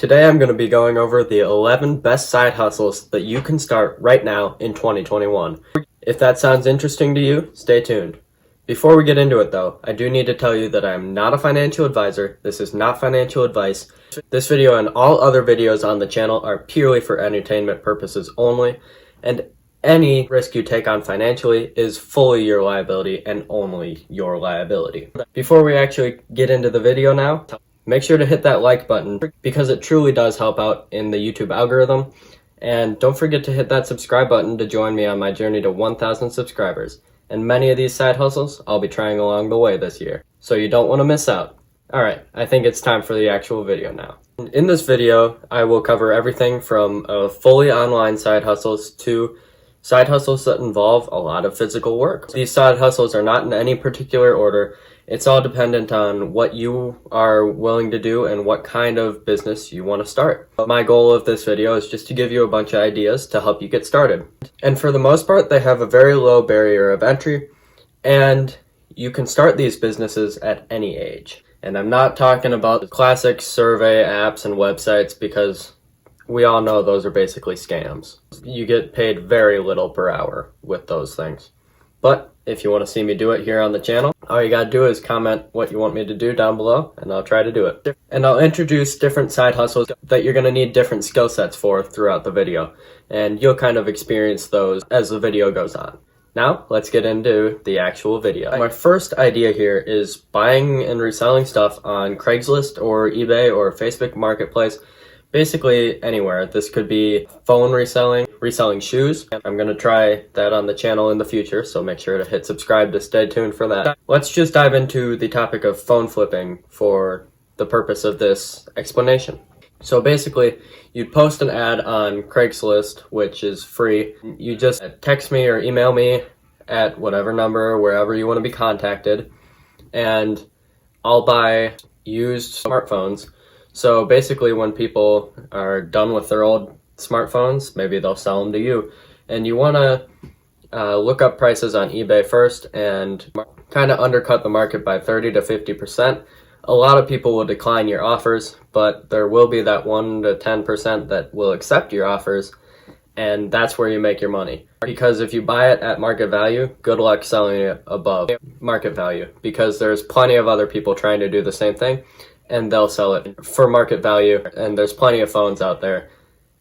Today I'm going to be going over the 11 best side hustles that you can start right now in 2021. If that sounds interesting to you, stay tuned. Before we get into it though, I do need to tell you that I am not a financial advisor. This is not financial advice. This video and all other videos on the channel are purely for entertainment purposes only, and any risk you take on financially is fully your liability and only your liability. Before we actually get into the video now, make sure to hit that like button because it truly does help out in the YouTube algorithm. And don't forget to hit that subscribe button to join me on my journey to 1,000 subscribers. And many of these side hustles I'll be trying along the way this year, so you don't want to miss out. Alright, I think it's time for the actual video now. In this video, I will cover everything from fully online side hustles to side hustles that involve a lot of physical work. These side hustles are not in any particular order. It's all dependent on what you are willing to do and what kind of business you want to start. My goal of this video is just to give you a bunch of ideas to help you get started. And for the most part, they have a very low barrier of entry, and you can start these businesses at any age. And I'm not talking about the classic survey apps and websites because we all know those are basically scams. You get paid very little per hour with those things. But if you want to see me do it here on the channel, all you gotta do is comment what you want me to do down below, and I'll try to do it. And I'll introduce different side hustles that you're gonna need different skill sets for throughout the video, and you'll kind of experience those as the video goes on. Now, let's get into the actual video. My first idea here is buying and reselling stuff on Craigslist or eBay or Facebook Marketplace. Basically anywhere. This could be phone reselling shoes. I'm going to try that on the channel in the future, so make sure to hit subscribe to stay tuned for that. Let's just dive into the topic of phone flipping for the purpose of this explanation. So basically, you'd post an ad on Craigslist, which is free. You just text me or email me at whatever number, wherever you want to be contacted, and I'll buy used smartphones. So basically when people are done with their old smartphones, maybe they'll sell them to you. And you want to look up prices on eBay first and kind of undercut the market by 30 to 50%. A lot of people will decline your offers, but there will be that 1 to 10% that will accept your offers, and that's where you make your money. Because if you buy it at market value, good luck selling it above market value, because there's plenty of other people trying to do the same thing, and they'll sell it for market value, and there's plenty of phones out there,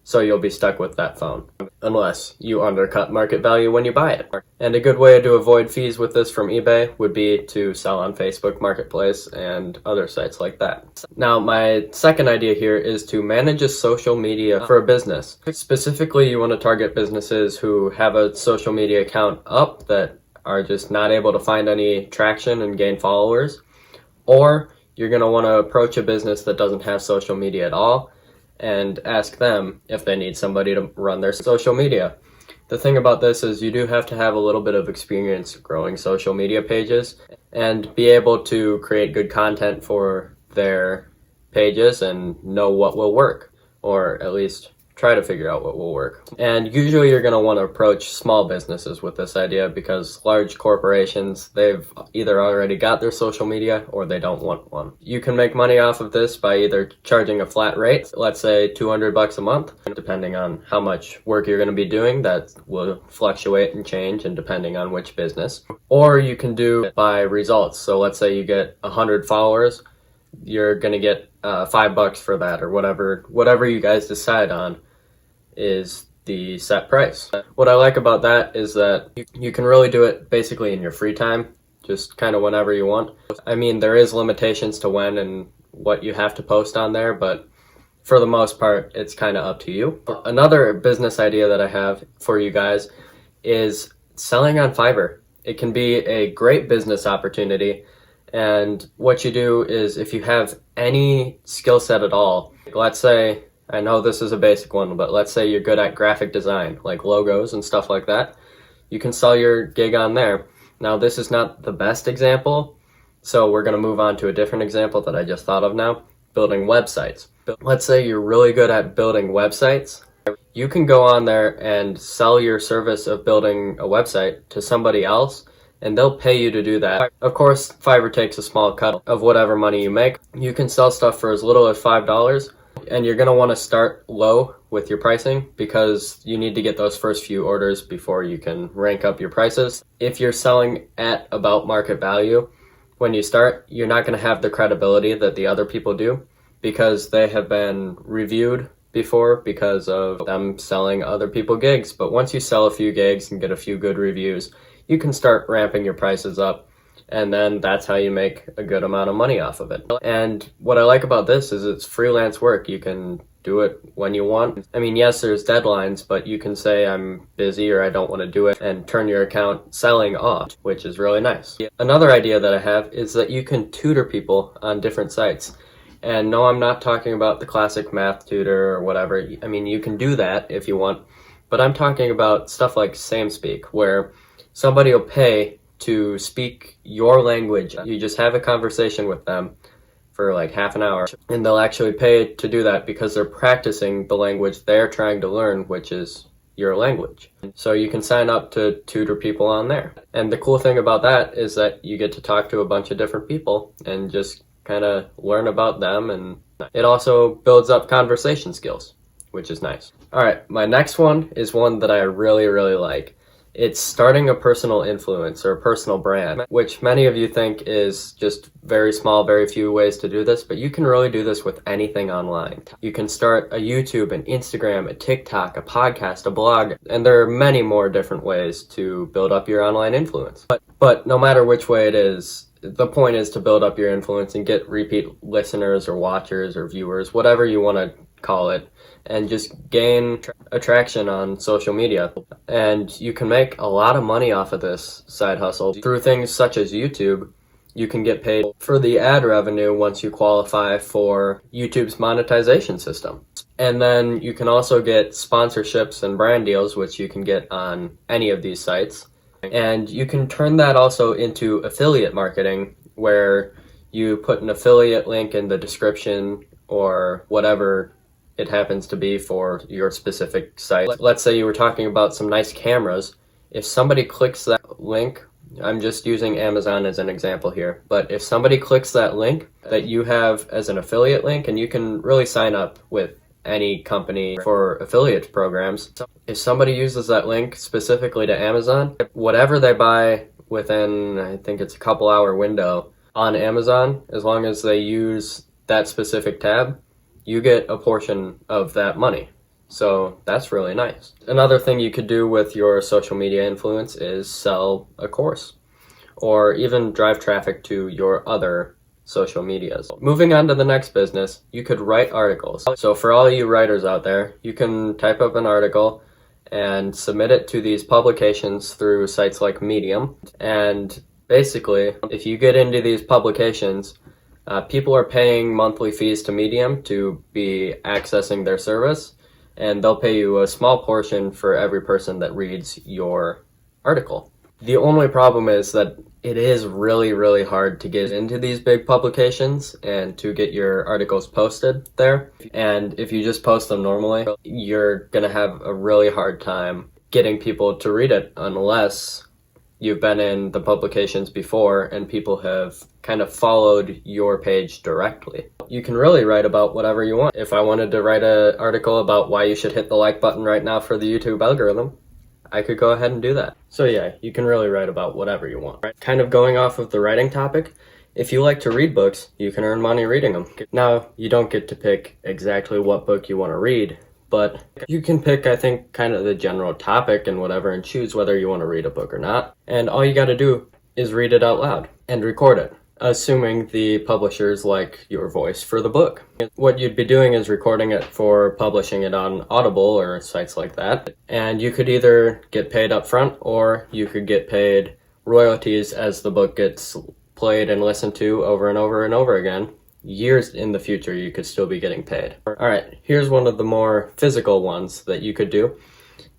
so you'll be stuck with that phone unless you undercut market value when you buy it. And a good way to avoid fees with this from eBay would be to sell on Facebook Marketplace and other sites like that. Now, my second idea here is to manage a social media for a business. Specifically, you want to target businesses who have a social media account up that are just not able to find any traction and gain followers, or you're going to want to approach a business that doesn't have social media at all and ask them if they need somebody to run their social media. The thing about this is you do have to have a little bit of experience growing social media pages and be able to create good content for their pages and know what will work, or at least try to figure out what will work. And usually you're going to want to approach small businesses with this idea because large corporations, they've either already got their social media or they don't want one. You can make money off of this by either charging a flat rate, let's say $200 a month, depending on how much work you're going to be doing. That will fluctuate and change and depending on which business. Or you can do it by results. So let's say you get 100 followers, you're going to get $5 for that, or whatever you guys decide on is the set price. What I like about that is that you can really do it basically in your free time, just kind of whenever you want. I mean, there is limitations to when and what you have to post on there, but for the most part, it's kind of up to you. Another business idea that I have for you guys is selling on Fiverr. It can be a great business opportunity, and what you do is if you have any skill set at all, let's say, I know this is a basic one, but let's say you're good at graphic design, like logos and stuff like that. You can sell your gig on there. Now, this is not the best example, so we're going to move on to a different example that I just thought of now, building websites. Let's say you're really good at building websites. You can go on there and sell your service of building a website to somebody else, and they'll pay you to do that. Of course, Fiverr takes a small cut of whatever money you make. You can sell stuff for as little as $5, And you're going to want to start low with your pricing because you need to get those first few orders before you can rank up your prices. If you're selling at about market value, when you start, you're not going to have the credibility that the other people do because they have been reviewed before because of them selling other people gigs. But once you sell a few gigs and get a few good reviews, you can start ramping your prices up, and then that's how you make a good amount of money off of it. And what I like about this is it's freelance work. You can do it when you want. I mean, yes, there's deadlines, but you can say I'm busy or I don't want to do it and turn your account selling off, which is really nice. Another idea that I have is that you can tutor people on different sites. And no, I'm not talking about the classic math tutor or whatever. I mean, you can do that if you want, but I'm talking about stuff like SameSpeak, where somebody will pay to speak your language. You just have a conversation with them for like half an hour, and they'll actually pay to do that because they're practicing the language they're trying to learn, which is your language. So you can sign up to tutor people on there. And the cool thing about that is that you get to talk to a bunch of different people and just kind of learn about them, and it also builds up conversation skills, which is nice. All right, my next one is one that I really, really like. It's starting a personal influence or a personal brand, which many of you think is just very small, very few ways to do this, but you can really do this with anything online. You can start a YouTube, an Instagram, a TikTok, a podcast, a blog, and there are many more different ways to build up your online influence. But no matter which way it is, the point is to build up your influence and get repeat listeners or watchers or viewers, whatever you want to call it, and just gain attraction on social media. And you can make a lot of money off of this side hustle through things such as YouTube. You can get paid for the ad revenue once you qualify for YouTube's monetization system. And then you can also get sponsorships and brand deals, which you can get on any of these sites. And you can turn that also into affiliate marketing, where you put an affiliate link in the description or whatever it happens to be for your specific site. Let's say you were talking about some nice cameras. If somebody clicks that link, I'm just using Amazon as an example here, but if somebody clicks that link that you have as an affiliate link, and you can really sign up with any company for affiliate programs, if somebody uses that link specifically to Amazon, whatever they buy within, I think it's a couple hour window on Amazon, as long as they use that specific tab, you get a portion of that money. So that's really nice. Another thing you could do with your social media influence is sell a course, or even drive traffic to your other social medias. Moving on to the next business, you could write articles. So for all you writers out there, you can type up an article and submit it to these publications through sites like Medium. And basically, if you get into these publications, people are paying monthly fees to Medium to be accessing their service, and they'll pay you a small portion for every person that reads your article. The only problem is that it is really, really hard to get into these big publications and to get your articles posted there. And if you just post them normally, you're going to have a really hard time getting people to read it unless you've been in the publications before and people have kind of followed your page directly. You can really write about whatever you want. If I wanted to write an article about why you should hit the like button right now for the YouTube algorithm, I could go ahead and do that. So yeah, you can really write about whatever you want. Kind of going off of the writing topic, if you like to read books, you can earn money reading them. Now, you don't get to pick exactly what book you want to read, but you can pick, I think, kind of the general topic and whatever, and choose whether you want to read a book or not. And all you got to do is read it out loud and record it, assuming the publishers like your voice for the book. What you'd be doing is recording it for publishing it on Audible or sites like that. And you could either get paid up front, or you could get paid royalties as the book gets played and listened to over and over and over again. Years in the future, you could still be getting paid. All right, here's one of the more physical ones that you could do,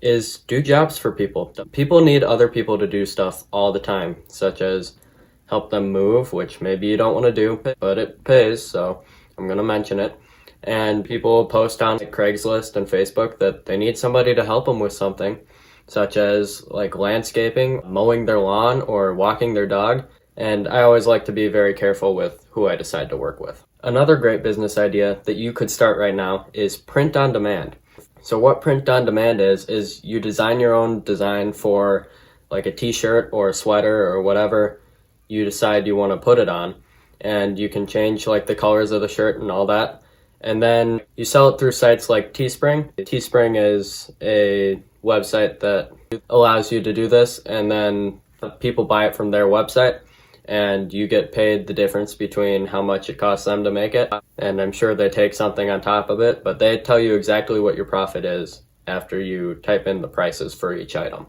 is do jobs for people. People need other people to do stuff all the time, such as help them move, which maybe you don't want to do, but it pays, so I'm going to mention it. And people post on Craigslist and Facebook that they need somebody to help them with something, such as like landscaping, mowing their lawn, or walking their dog. And I always like to be very careful with who I decide to work with. Another great business idea that you could start right now is print on demand. So what print on demand is you design your own design for like a t-shirt or a sweater or whatever you decide you want to put it on, and you can change like the colors of the shirt and all that. And then you sell it through sites like Teespring. Teespring is a website that allows you to do this, and then people buy it from their website, and you get paid the difference between how much it costs them to make it. And I'm sure they take something on top of it, but they tell you exactly what your profit is after you type in the prices for each item.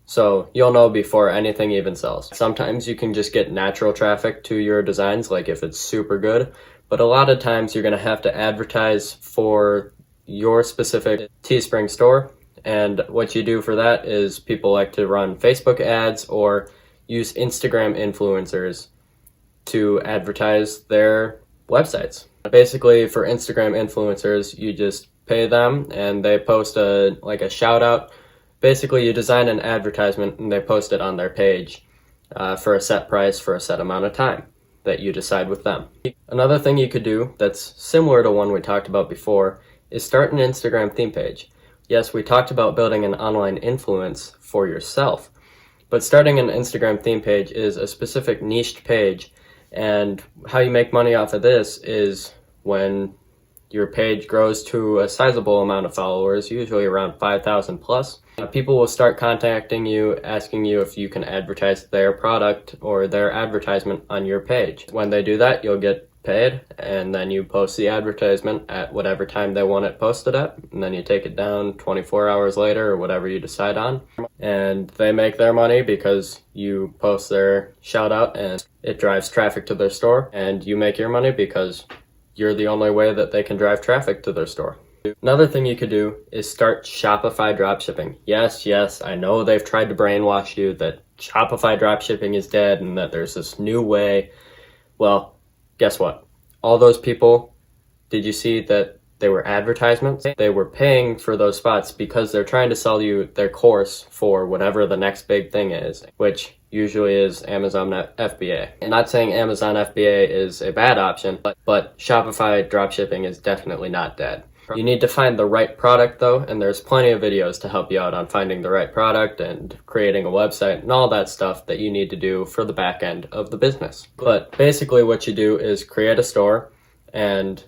So you'll know before anything even sells. Sometimes you can just get natural traffic to your designs, like if it's super good, but a lot of times you're gonna have to advertise for your specific Teespring store. And what you do for that is people like to run Facebook ads or use Instagram influencers to advertise their websites. Basically, for Instagram influencers, you just pay them and they post a shout out. Basically, you design an advertisement and they post it on their page for a set price for a set amount of time that you decide with them. Another thing you could do that's similar to one we talked about before is start an Instagram theme page. Yes, we talked about building an online influence for yourself, but starting an Instagram theme page is a specific niched page, and how you make money off of this is when your page grows to a sizable amount of followers, usually around 5,000 plus. People will start contacting you, asking you if you can advertise their product or their advertisement on your page. When they do that, you'll get paid, and then you post the advertisement at whatever time they want it posted at, and then you take it down 24 hours later or whatever you decide on, and they make their money because you post their shout out and it drives traffic to their store, and you make your money because you're the only way that they can drive traffic to their store. Another thing you could do is start Shopify dropshipping. Yes, I know they've tried to brainwash you that Shopify dropshipping is dead and that there's this new way. Well, guess what? All those people, did you see that they were advertisements? They were paying for those spots because they're trying to sell you their course for whatever the next big thing is, which usually is Amazon FBA. I'm not saying Amazon FBA is a bad option, but Shopify dropshipping is definitely not dead. You need to find the right product though, and there's plenty of videos to help you out on finding the right product and creating a website and all that stuff that you need to do for the back end of the business. But basically what you do is create a store, and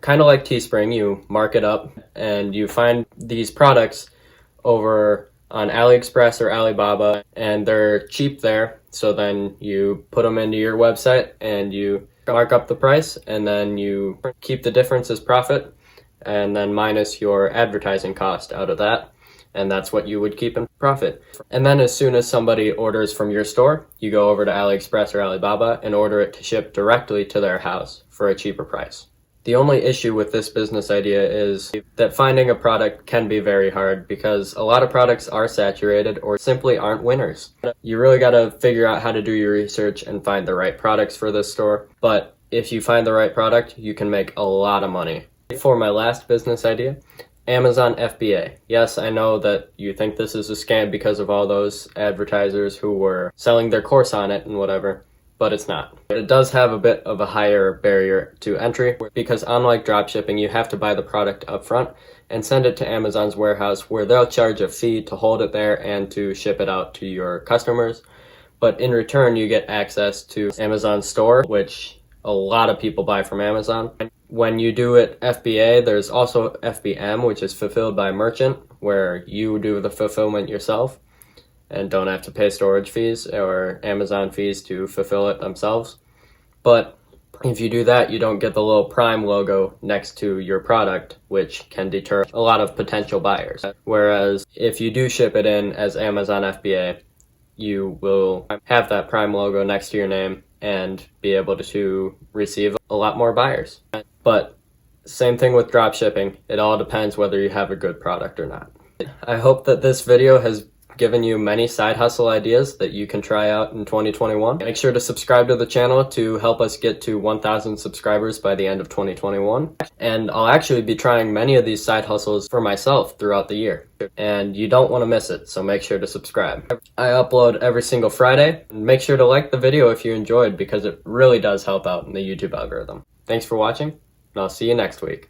kind of like Teespring, you mark it up and you find these products over on AliExpress or Alibaba, and they're cheap there. So then you put them into your website and you mark up the price, and then you keep the difference as profit, and then minus your advertising cost out of that, and that's what you would keep in profit. And then as soon as somebody orders from your store, you go over to AliExpress or Alibaba and order it to ship directly to their house for a cheaper price. The only issue with this business idea is that finding a product can be very hard because a lot of products are saturated or simply aren't winners. You really got to figure out how to do your research and find the right products for this store, but if you find the right product, you can make a lot of money. For my last business idea, Amazon FBA. Yes, I know that you think this is a scam because of all those advertisers who were selling their course on it and whatever, but it's not. It does have a bit of a higher barrier to entry because unlike dropshipping, you have to buy the product up front and send it to Amazon's warehouse, where they'll charge a fee to hold it there and to ship it out to your customers. But in return, you get access to Amazon's store, which a lot of people buy from Amazon. When you do it FBA, there's also FBM, which is fulfilled by merchant, where you do the fulfillment yourself and don't have to pay storage fees or Amazon fees to fulfill it themselves. But if you do that, you don't get the little Prime logo next to your product, which can deter a lot of potential buyers. Whereas if you do ship it in as Amazon FBA, you will have that Prime logo next to your name and be able to receive a lot more buyers. But same thing with dropshipping. It all depends whether you have a good product or not. I hope that this video has given you many side hustle ideas that you can try out in 2021. Make sure to subscribe to the channel to help us get to 1,000 subscribers by the end of 2021. And I'll actually be trying many of these side hustles for myself throughout the year. And you don't want to miss it, so make sure to subscribe. I upload every single Friday. Make sure to like the video if you enjoyed, because it really does help out in the YouTube algorithm. Thanks for watching, and I'll see you next week.